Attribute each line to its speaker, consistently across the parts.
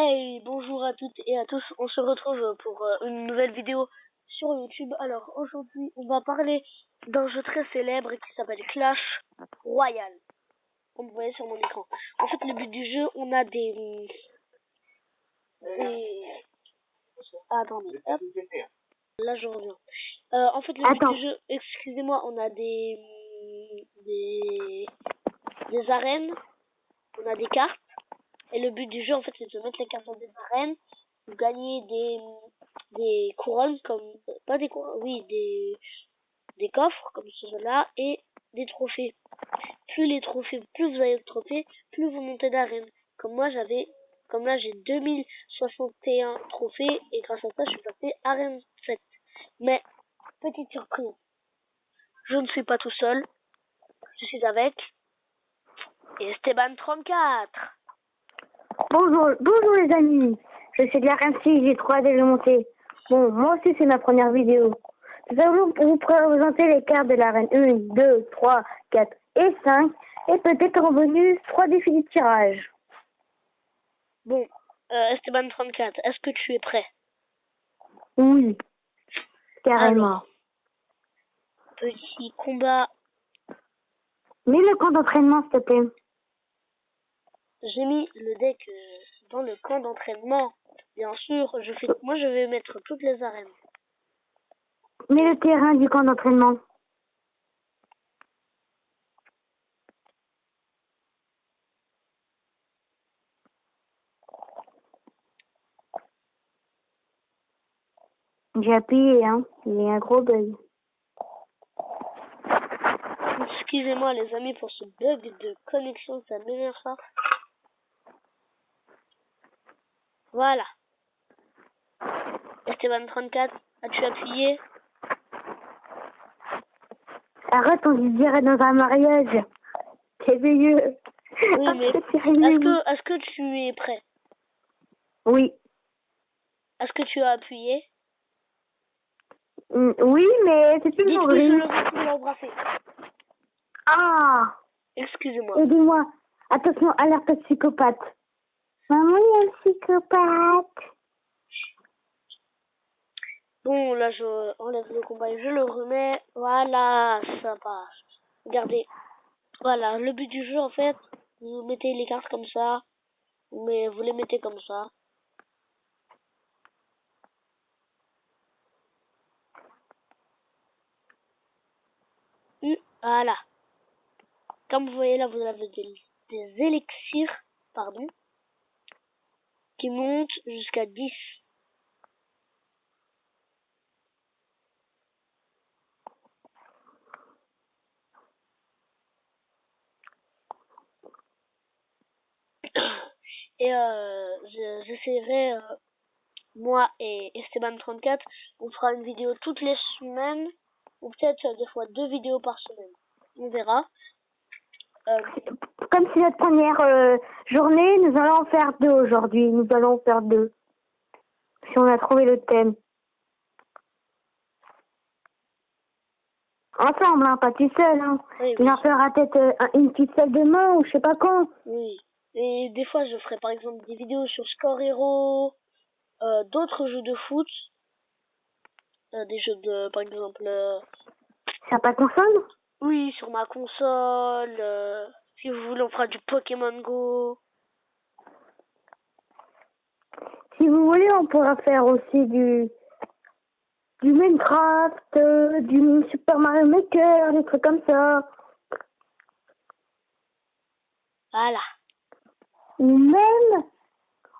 Speaker 1: Hey, bonjour à toutes et à tous, on se retrouve pour une nouvelle vidéo sur YouTube. Alors aujourd'hui on va parler d'un jeu très célèbre qui s'appelle Clash Royale, comme vous voyez sur mon écran. En fait le but du jeu, on a Attendez, hop, là je reviens. En fait le but du jeu, excusez-moi, on a des arènes, on a des cartes. Et le but du jeu, en fait, c'est de mettre les cartes dans des arènes, de gagner des couronnes, comme, pas des couronnes, oui, des coffres, comme ceux-là, et des trophées. Plus vous avez de trophées, plus vous montez d'arène. Comme là, j'ai 2061 trophées, et grâce à ça, je suis passé arène 7. Mais, petite surprise, je ne suis pas tout seul, je suis avec Esteban34.
Speaker 2: Bonjour les amis, je suis de la RMC, j'ai trop hâte de le monter. Bon, moi aussi c'est ma première vidéo. Nous allons vous présenter les cartes de l'arène 1, 2, 3, 4 et 5 et peut-être en bonus 3 défis de tirage.
Speaker 1: Bon, Esteban34, est-ce que tu es prêt?
Speaker 2: Oui, carrément.
Speaker 1: Alors, petit combat.
Speaker 2: Mets le camp d'entraînement s'il te plaît.
Speaker 1: J'ai mis le deck dans le camp d'entraînement. Bien sûr, moi je vais mettre toutes les arènes.
Speaker 2: Mets le terrain du camp d'entraînement. J'ai appuyé, hein. Il y a un gros bug.
Speaker 1: Excusez-moi les amis pour ce bug de connexion, ça m'énerve ça. Voilà. Esteban34, as-tu appuyé?
Speaker 2: Arrête, on dirait dans un mariage. C'est vieux.
Speaker 1: Oui, mais est-ce que tu es prêt?
Speaker 2: Oui.
Speaker 1: Est-ce que tu as appuyé?
Speaker 2: Oui, mais c'est toujours
Speaker 1: gris.
Speaker 2: Dites-lui
Speaker 1: Je veux l'embrasser.
Speaker 2: Ah!
Speaker 1: Excusez-moi.
Speaker 2: Aidez-moi. Attention, alerte psychopathe. Maman, il y a un psychopathe.
Speaker 1: Bon, là, je enlève le combat et je le remets. Voilà, ça passe. Regardez. Voilà, le but du jeu, en fait, vous mettez les cartes comme ça. Mais vous les mettez comme ça. Voilà. Comme vous voyez là, vous avez des élixirs, pardon, qui montent jusqu'à 10. Et j'essaierai, moi et Esteban34, on fera une vidéo toutes les semaines, ou peut-être des fois 2 vidéos par semaine. On verra.
Speaker 2: Comme c'est notre première journée, nous allons en faire 2 aujourd'hui. Nous allons en faire 2. Si on a trouvé le thème. Ensemble, hein, pas tout seul. Hein.
Speaker 1: Oui,
Speaker 2: Il en fera peut-être une petite salle demain ou je sais pas quand.
Speaker 1: Oui. Et des fois, je ferai par exemple des vidéos sur Score Hero, d'autres jeux de foot, des jeux de, par exemple...
Speaker 2: Ça pas console?
Speaker 1: Oui, sur ma console. Si vous voulez, on fera du Pokémon Go.
Speaker 2: Si vous voulez, on pourra faire aussi du Minecraft, du Super Mario Maker, des trucs comme ça.
Speaker 1: Voilà.
Speaker 2: Ou même,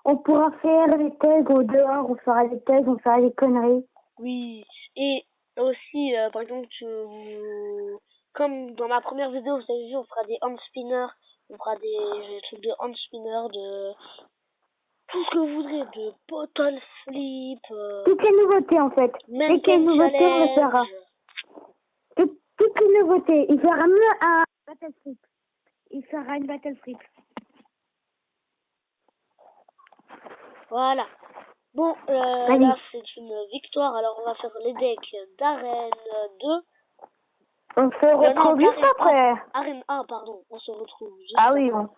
Speaker 2: on pourra faire des tags au dehors, on fera des tags, on fera des conneries.
Speaker 1: Oui. Et aussi, par exemple, comme dans ma première vidéo, vous avez vu, on fera des hand spinners. On fera des trucs de hand spinner, de tout ce que vous voudrez, de bottle flip.
Speaker 2: Toutes les nouveautés en fait. Dès qu'il y a une nouveauté, on le fera. Toutes les nouveautés. Il fera même un battle flip. Il fera une battle flip.
Speaker 1: Voilà. Bon, là, c'est une victoire. Alors, on va faire les decks d'arène 2.
Speaker 2: On se retrouve juste après.
Speaker 1: Arène 1, pardon. On se retrouve juste
Speaker 2: après. Oui, bon.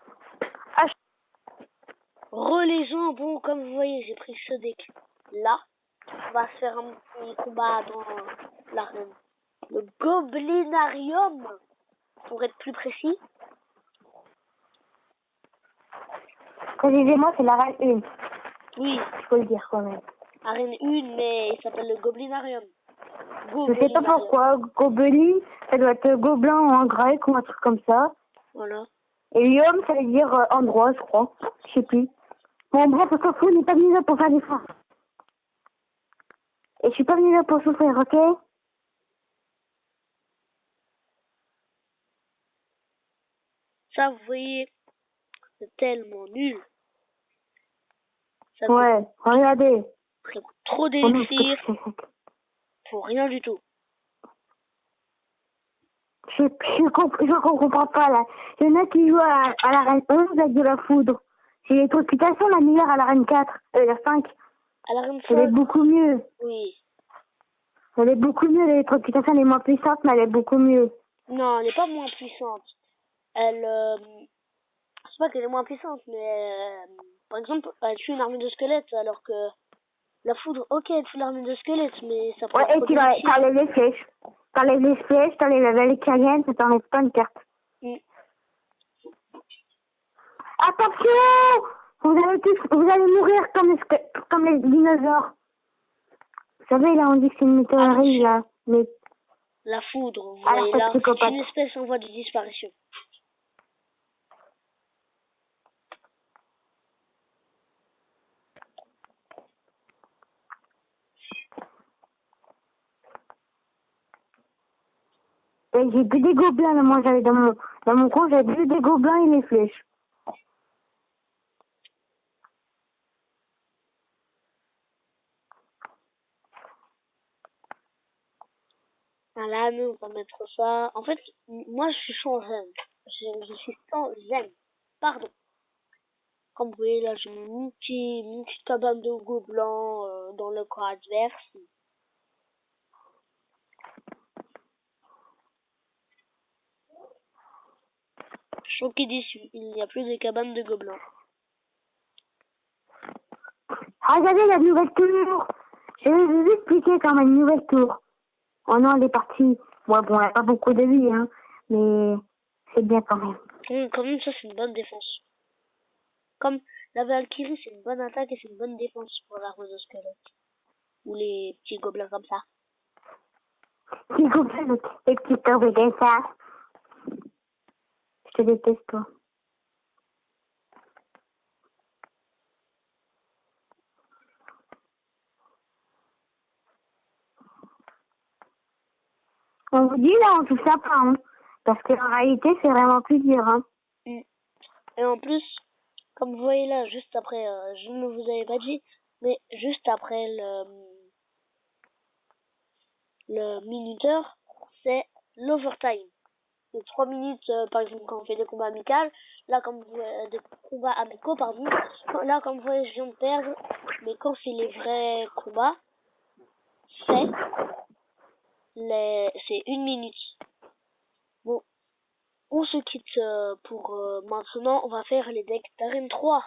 Speaker 1: Les gens, bon, comme vous voyez, j'ai pris ce deck là. On va se faire un petit combat dans l'arène. Le Goblinarium, pour être plus précis.
Speaker 2: Précisément, c'est l'arène 1.
Speaker 1: Oui,
Speaker 2: Il faut le dire quand même.
Speaker 1: arène 1, mais il s'appelle le Goblinarium.
Speaker 2: Je sais pas pourquoi. Gobelin, ça doit être gobelin en grec ou un truc comme ça.
Speaker 1: Voilà.
Speaker 2: Et lium, ça veut dire endroit, je crois. Je sais plus. Bon, bref, on s'en fout, on n'est pas venu là pour faire des fins. Et je suis pas venu là pour souffrir, ok?
Speaker 1: Ça, vous voyez, c'est tellement nul. Ça
Speaker 2: Ouais, regardez.
Speaker 1: coûte trop
Speaker 2: On
Speaker 1: d'élixir pour rien du tout.
Speaker 2: Je comprends pas là. Il y en a qui jouent à l'arène 11 avec de la foudre. C'est l'électrocutation la meilleure à l'arène 4, la 5.
Speaker 1: À l'arène
Speaker 2: Elle est
Speaker 1: 5,
Speaker 2: beaucoup mieux.
Speaker 1: oui.
Speaker 2: Elle est beaucoup mieux, l'électrocutation elle est moins puissante, mais elle est beaucoup mieux.
Speaker 1: Non, elle n'est pas moins puissante. Elle, c'est pas qu'elle est moins puissante, mais par exemple, elle tue une armée de squelettes, alors que la foudre, ok, elle tue l'armée de squelettes, mais ça prend
Speaker 2: Ouais, et
Speaker 1: trop
Speaker 2: tu
Speaker 1: d'élixir.
Speaker 2: t'enlèves les flèches. T'enlèves les flèches, t'enlèves la vallée cayenne, ça t'enlève pas une carte.
Speaker 1: Mm.
Speaker 2: Attention! Vous allez mourir comme les dinosaures. Vous savez, là, on dit que c'est une météorite, là. Mais,
Speaker 1: La foudre, vous
Speaker 2: alors,
Speaker 1: voyez
Speaker 2: c'est
Speaker 1: là, c'est
Speaker 2: psychopathe.
Speaker 1: une espèce en voie de disparition.
Speaker 2: Et j'ai vu des gobelins, là, moi, j'avais dans mon coin, j'avais vu des gobelins et les flèches.
Speaker 1: Voilà, nous, on va mettre ça. En fait, moi, je suis sans zen. Je suis sans zen. Pardon. Comme vous voyez, là, j'ai une petite cabane de gobelins dans le camp adverse. Choqué déçu, il n'y a plus de cabane de gobelins.
Speaker 2: Ah, regardez la nouvelle tour. Je vais vous expliquer quand même une nouvelle tour. Oh non, elle est partie. Ouais, bon, elle n'a pas beaucoup de vie, hein. Mais c'est bien quand même.
Speaker 1: Quand même, ça, c'est une bonne défense. Comme la Valkyrie, c'est une bonne attaque et c'est une bonne défense pour l'arme de squelette. Ou les petits gobelins comme ça.
Speaker 2: S'il vous plaît, les petits tombes comme ça. Je te déteste, toi. On vous dit là, on touche ça pas, hein. Parce qu'en réalité, c'est vraiment plus dur, hein.
Speaker 1: Et en plus, comme vous voyez là, juste après, je ne vous avais pas dit, mais juste après le minuteur, c'est l'overtime. C'est 3 minutes, par exemple, quand on fait des combats amicaux. Là, comme vous voyez, des combats amicaux, pardon. Là, comme vous voyez, je viens de perdre. Mais quand c'est les vrais combats, c'est 1 minute. Bon, on se quitte pour maintenant. On va faire les decks d'arène 3.